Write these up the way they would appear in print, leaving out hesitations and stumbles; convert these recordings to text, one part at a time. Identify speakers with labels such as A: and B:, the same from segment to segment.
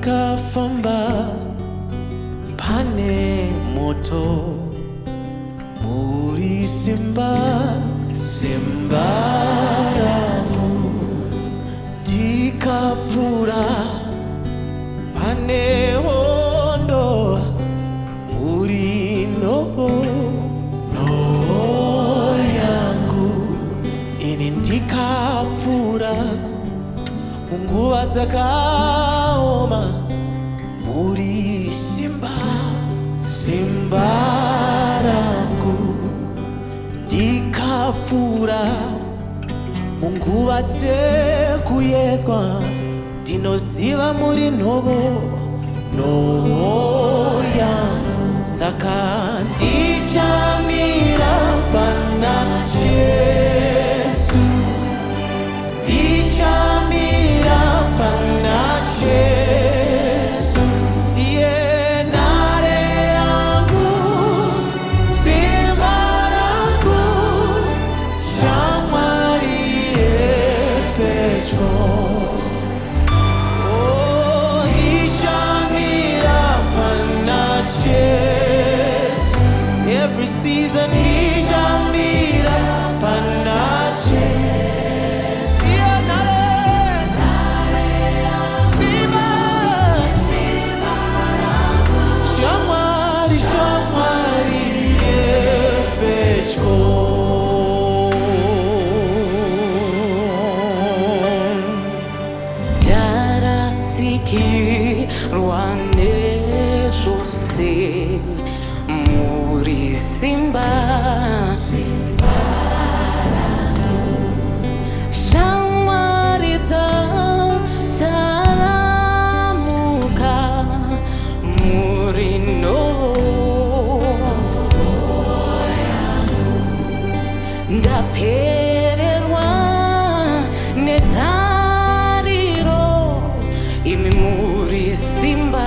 A: ndikafamba pane moto muri simba rangu, ndikapfura pane hondo muri nhoo yangu, ini ndikapfura munguva dzakaoma muri simba rangu, ndikapfura munguva dzekuedzwa, ndinoziva muri nhoo yangu, saka ndichamira pana Jesu, ndichamira pana Jesu, ndiye nhare yangu, simba rangu, shamwari yepedyo. Every season ndichamira pana Jesu, shamwari yepedyo.
B: Ndarasikirwa nezvose muri simba rangu, shamwari dzataramuka muri nhoo yangu, ndapererwa netariro, imi muri simba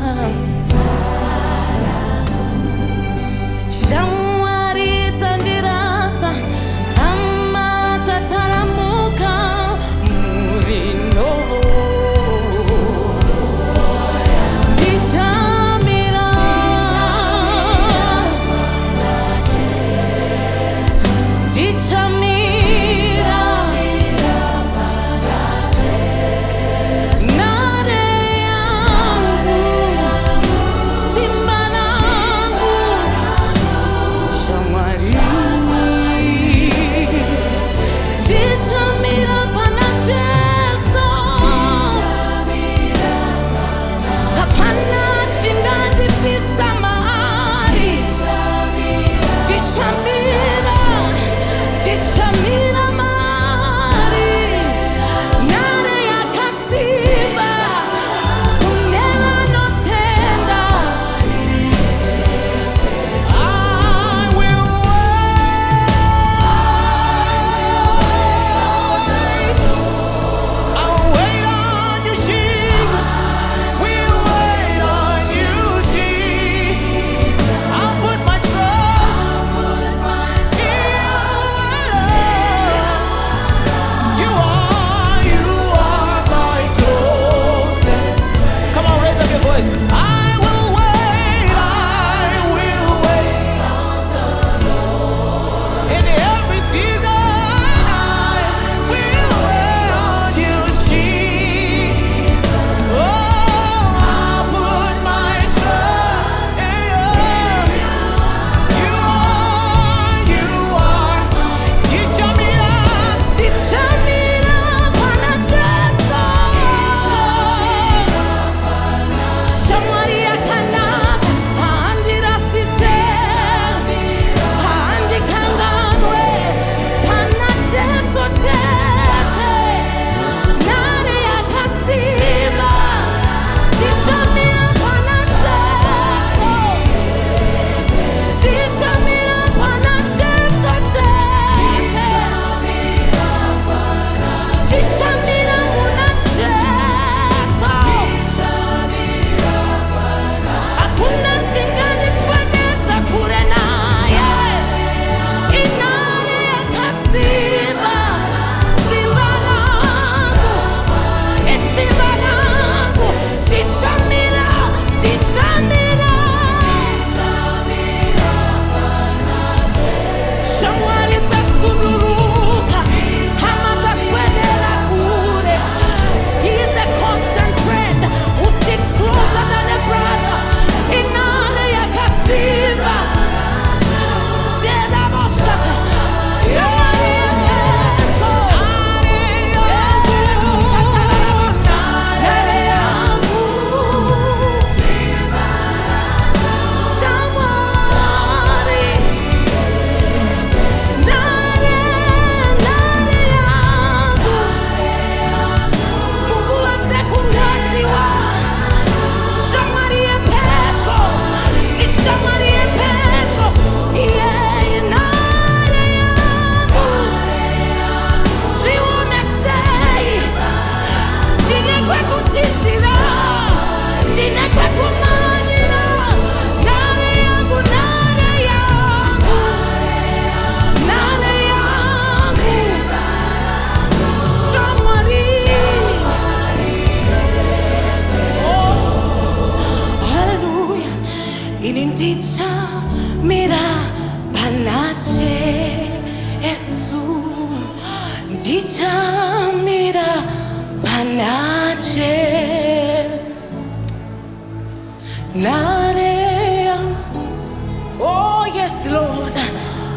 B: rangu, shamwari dzataramuka Narea. Oh, yes, Lord.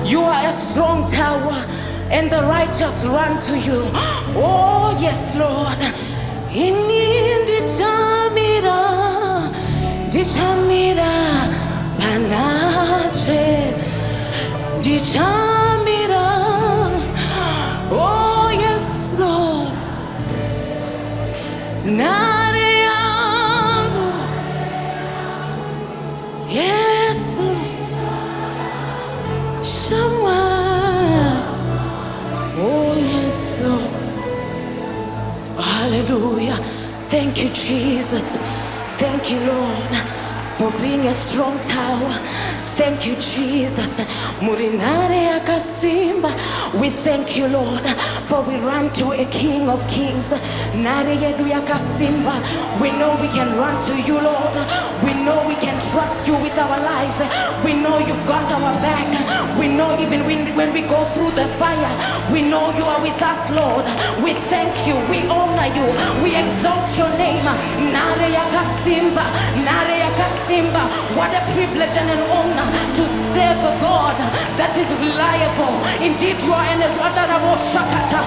B: You are a strong tower, and the righteous run to you. Oh, yes, Lord. Ini dichamira, panache, dichamira. Oh, yes, Lord. Nareango. Yes, Lord. Someone. Oh, yes, Lord. Hallelujah. Thank you, Jesus. Thank you, Lord, for being a strong tower. Thank you, Jesus. Murinare akasimba. We thank you, Lord, for we run to a King of Kings. Nare yedu yakasimba. We know we can run to you, Lord. We know we can trust you with our lives. We know you've got our back. We know even when we go through the fire, we know you are with us, Lord. We thank you. We honor you. We exalt your name. Nare yakasimba. Nare yakasimba. What a privilege and an honor to serve a God that is reliable. Indeed, you are an Shakata.